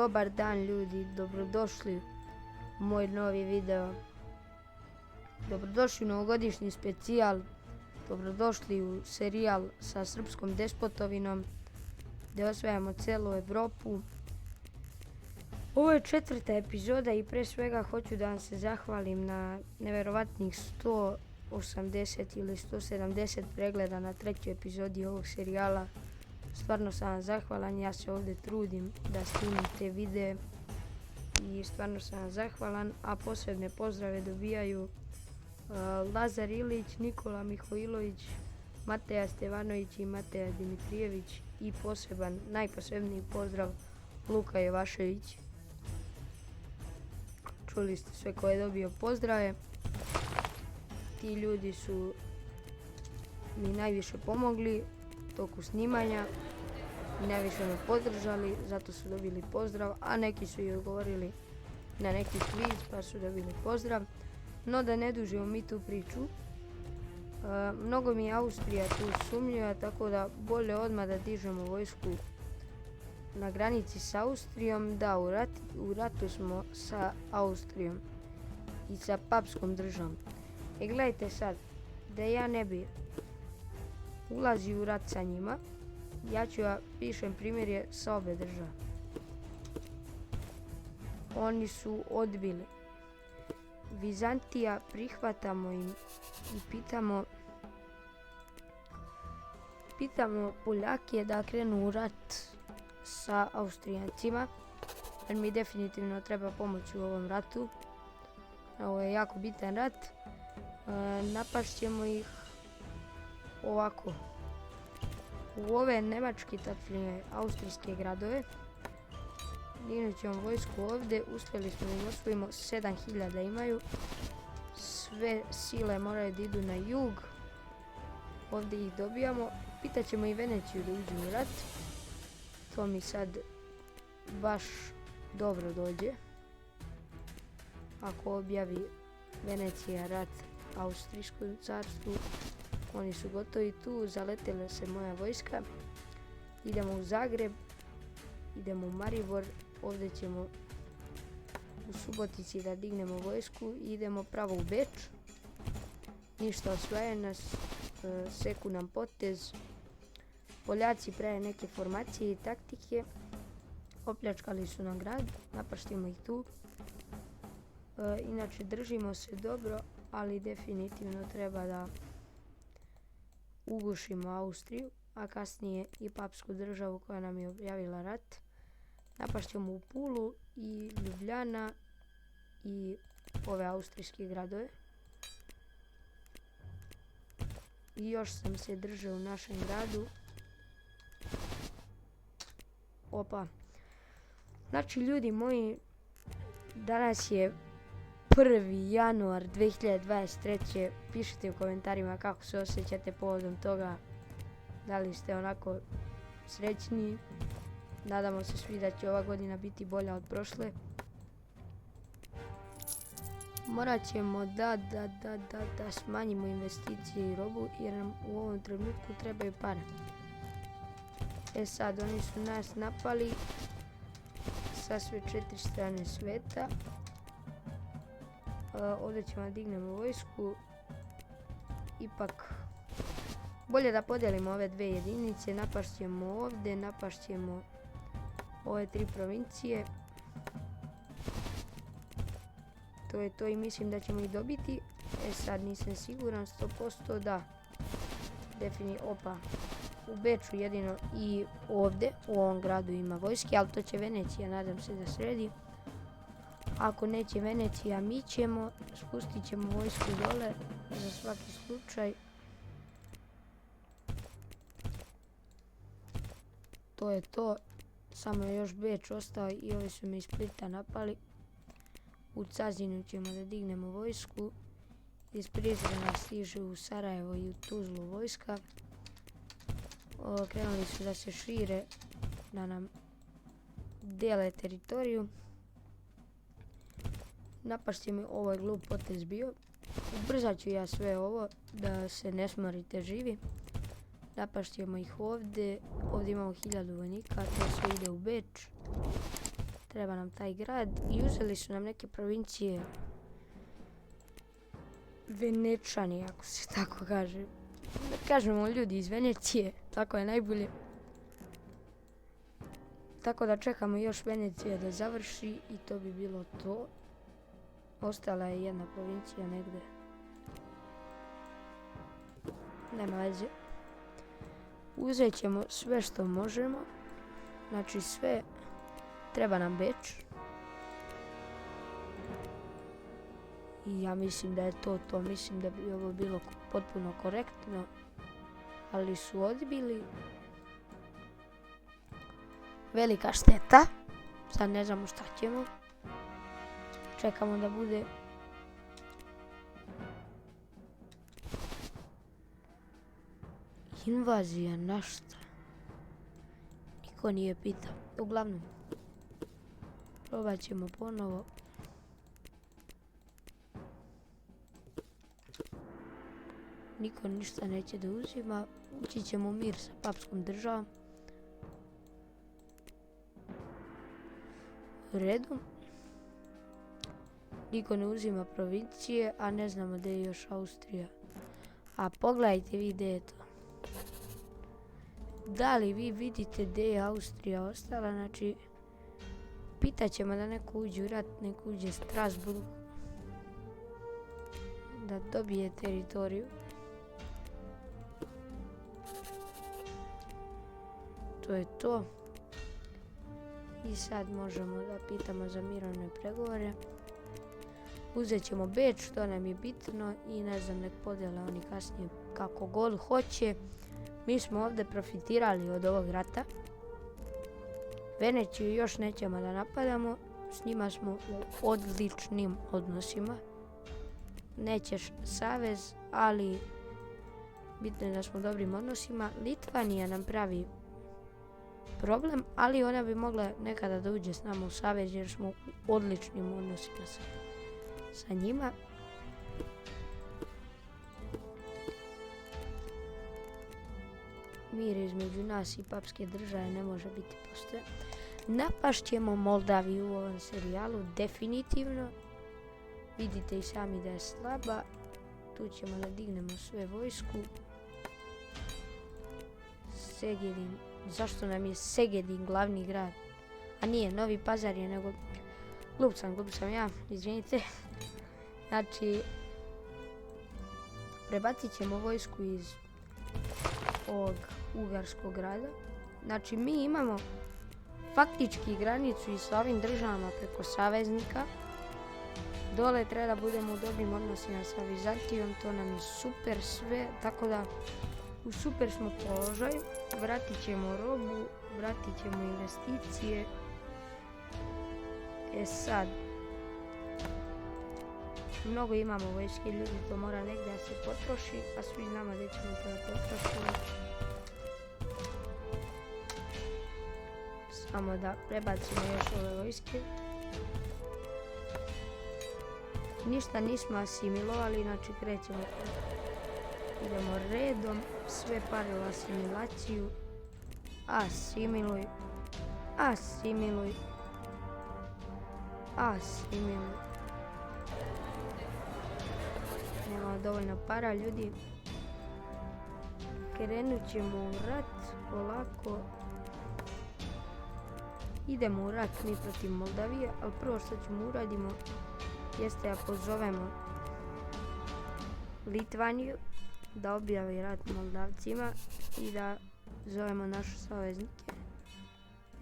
Dobar dan ljudi, dobrodošli u moj novi video. Dobrodošli u novogodišnji specijal. Dobrodošli u serijal sa srpskom despotovinom gdje osvajamo celu Evropu. Ovo je 4. epizoda i pre svega hoću da vam se zahvalim na neverovatnih 180 ili 170 pregleda na 3. epizodi ovog serijala. Stvarno sam vam zahvalan, ja se ovdje trudim da snimim te videe i stvarno sam vam zahvalan, a posebne pozdrave dobijaju Lazar Ilić, Nikola Mihojlović, Mateja Stevanović i Mateja Dimitrijević i najposebniji pozdrav Luka Jovašević. Čuli ste sve ko je dobio pozdrave. Ti ljudi su mi najviše pomogli toku snimanja i najviše me podržali, zato su dobili pozdrav, a neki su i odgovorili na neki kviz pa su dobili pozdrav. No da ne dužimo mi tu priču, mnogo mi je Austrija tu sumnjiva, tako da bolje odmah da dižemo vojsku na granici s Austrijom. Da, u ratu smo sa Austrijom i sa papskom državom. Gledajte sad, da ja ne bi ulazio u rat sa njima, ja ću pišem primjerje sa obe države. Oni su odbili. Vizantija, prihvatamo im i pitamo Poljake da krenu u rat sa Austrijancima, jer mi definitivno treba pomoć u ovom ratu. Ovo je jako bitan rat. Napašćemo ih ovako. U ove nemačke, tačnije austrijske gradove. Dignut ćemo vojsku ovdje, uspjeli smo da osvojimo 7000 imaju. Sve sile moraju da idu na jug. Ovdje ih dobijamo. Pitaćemo i Veneciju da uđu u rat. To mi sad baš dobro dođe. Ako objavi Venecija rat Austrijskom carstvu, oni su gotovi tu, zaletela se moja vojska. Idemo u Zagreb, idemo u Maribor, ovdje ćemo u Subotici da dignemo vojsku i idemo pravo u Beč. Ništa, osvaja nas, seku nam potez. Poljaci prave neke formacije i taktike, opljačkali su nam grad, napaštimo ih tu. Inače držimo se dobro, ali definitivno treba da ugušimo Austriju, a kasnije i papsku državu koja nam je objavila rat. Napašćemo u Pulu i Ljubljana i ove austrijske gradove. I još sam se držao u našem gradu. Opa. Znači ljudi moji, danas je 1. januar 2023. Pišite u komentarima kako se osjećate povodom toga. Da li ste onako srećni? Nadamo se svi da će ova godina biti bolja od prošle. Morat ćemo da smanjimo investicije i robu jer nam u ovom trenutku trebaju pare. Sad, oni su nas napali sa sve 4 strane sveta. Ovdje ćemo da dignemo vojsku. Ipak bolje da podijelimo ove dve jedinice. Napašćemo ovdje, napašćemo ove 3 provincije. To je to i mislim da ćemo ih dobiti. Sad nisam siguran 100%, da. Opa. U Beču jedino i ovdje u ovom gradu ima vojske, ali to će Venecija, nadam se da sredi. Ako neće Venecija, mi ćemo, spustit ćemo vojsku dole za svaki slučaj. To je to, samo je još Beč ostao i ovi su me iz Splita napali. U Cazinu ćemo da dignemo vojsku. Iz Prizrena stiže u Sarajevo i u Tuzlu vojska. Krenuli su da se šire, da nam dele teritoriju. Napašće mi, ovo je glup potez bio. Ubrzat ću ja sve ovo da se ne smorite živi. Napašćemo ih ovdje. Ovdje imamo 1000 vojnika, to sve ide u Beč. treba nam taj grad i uzeli su nam neke provincije Venečani, ako se tako kaže. Da kažemo ljudi iz Venecije, tako je najbolje. Tako da čekamo još Venecija da završi i to bi bilo to. Ostala je jedna provincija negdje. Nema veze. Uzet ćemo sve što možemo. Znači sve. Treba nam Beč. I ja mislim da je to. Mislim da bi ovo bilo potpuno korektno. Ali su odbili. Velika šteta. Sad ne znamo šta ćemo. Čekamo da bude. Invazija na šta? Niko nije pitao. Uglavnom. Probat ćemo ponovo. Niko ništa neće da uzima. Ući ćemo u mir sa papskom državom. U redu. Niko ne uzima provincije, a ne znamo gdje je još Austrija. A pogledajte vi gdje je to. Da li vi vidite gdje je Austrija ostala? Znači, pitat ćemo da neko uđe u rat, neko uđe Strasbourg. Da dobije teritoriju. To je to. I sad možemo da pitamo za mirovne pregovore. Uzet ćemo Beč, to nam je bitno i ne znam, nek podijele oni kasnije kako god hoće. Mi smo ovdje profitirali od ovog rata. Veneciju još nećemo da napadamo, s njima smo u odličnim odnosima. Nećeš savez, ali bitno je da smo u dobrim odnosima. Litvanija nam pravi problem, ali ona bi mogla nekada da uđe s nama u savez jer smo u odličnim odnosima sa njima. Mir između nas i papske države ne može biti postojan. Napašćemo Moldaviju u ovom serijalu, definitivno. Vidite i sami da je slaba. Tu ćemo da dignemo sve vojsku. Segedin. Zašto nam je Segedin glavni grad? A nije, Novi Pazar je, nego... Glup sam ja, izvinite. Znači... Prebacit ćemo vojsku iz ovog ugarskog grada. Znači mi imamo faktički granicu i sa ovim državama preko saveznika. Dole treba da budemo u dobrim odnosima sa Vizantijom, to nam je super sve, tako da u super smo položaju. Vratit ćemo robu, vratit ćemo investicije. Sad, mnogo imamo vojske, ljudi, to mora negdje da se potroši, a svi znamo gdje ćemo to da potrošimo. Samo da prebacimo još ove vojske. Ništa nismo asimilovali, znači krećemo. Idemo redom, sve pare u asimilaciju. Asimiluj. Asimiluj. Asimiluj. Nema dovoljno para, ljudi. Krenut ćemo u rat, polako. Idemo u rat mi protiv Moldavije, ali prvo što ćemo uradimo jeste da pozovemo Litvaniju da objavi rat Moldavcima i da zovemo naše saveznike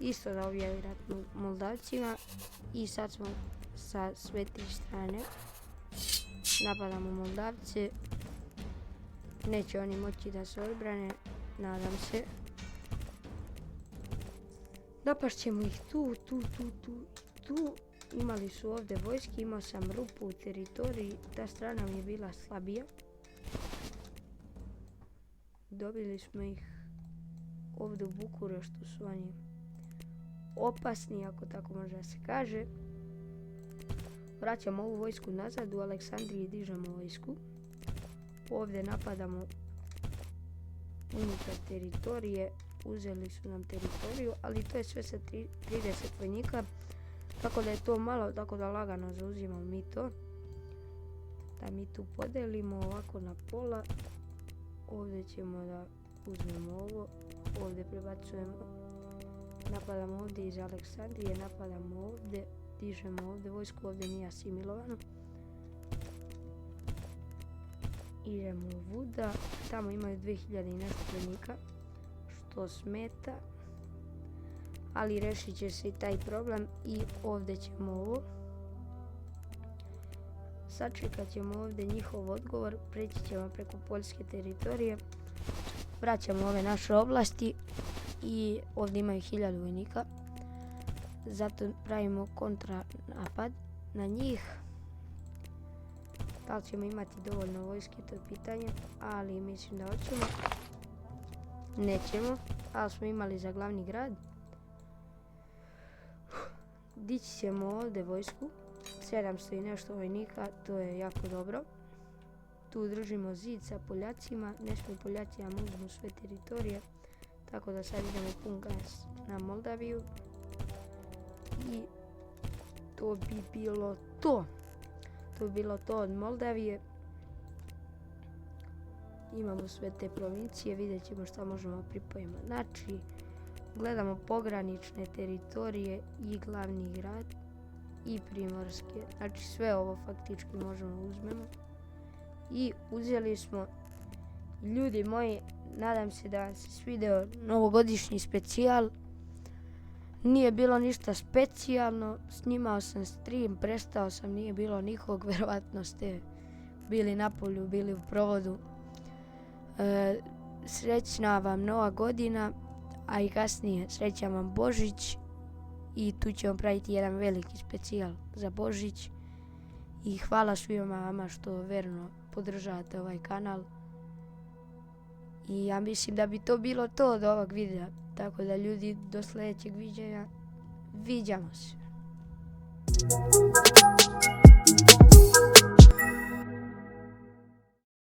isto da objavi rat Moldavcima. I sad smo sa sve tri strane. Napadamo Moldavce. Neće oni moći da se odbrane, nadam se. Napašćemo ih tu. Imali su ovdje vojske, imao sam rupu u teritoriji, ta strana mi je bila slabija. Dobili smo ih ovdje u Bukureštu, su oni opasni, ako tako može da se kaže. Vraćamo ovu vojsku nazad, u Aleksandriji dižemo vojsku. Ovdje napadamo unutar teritorije, uzeli su nam teritoriju, ali to je sve sa 30 vojnika. Tako da je to malo, tako da lagano zauzimamo mi to. Da mi tu podelimo ovako na pola. Ovdje ćemo da uzmemo ovo. Ovdje prebacujemo. Napadamo ovdje iz Aleksandrije, napadamo ovdje. Dižemo ovdje vojsku, ovdje nije asimilovano. Idemo u Vuda. Tamo imaju 2000 i nešto vojnika. Što smeta. Ali rešit će se i taj problem i ovdje ćemo ovo. Sačekat ćemo ovdje njihov odgovor, preći ćemo preko poljske teritorije, vraćamo ove naše oblasti i ovdje imaju 1000 vojnika. Zato pravimo kontranapad na njih. Da li ćemo imati dovoljno vojske, to je pitanje, ali mislim da hoćemo. Nećemo, ali smo imali za glavni grad. Dići ćemo ovdje vojsku, 700 i nešto vojnika, to je jako dobro. Tu držimo zid sa Poljacima, ne smije Poljaci nam uzmu sve teritorije, tako da sad idemo pun gas na Moldaviju. I to bi bilo to. To bi bilo to od Moldavije. Imamo sve te provincije, vidjet ćemo šta možemo pripojimo. Znači, gledamo pogranične teritorije i glavni grad i primorske. Znači sve ovo faktički možemo uzmemo. I uzeli smo. Ljudi moji, nadam se da vam se svideo novogodišnji specijal. Nije bilo ništa specijalno. Snimao sam stream, prestao sam, nije bilo nikog. Verovatno ste bili na polju, bili u provodu. Srećna vam Nova godina. A i kasnije srećan vam Božić i tu ćemo praviti jedan veliki specijal za Božić. I hvala svima vama što verno podržavate ovaj kanal. I ja mislim da bi to bilo to od ovog videa. Tako da ljudi, do sljedećeg viđenja. Viđamo se.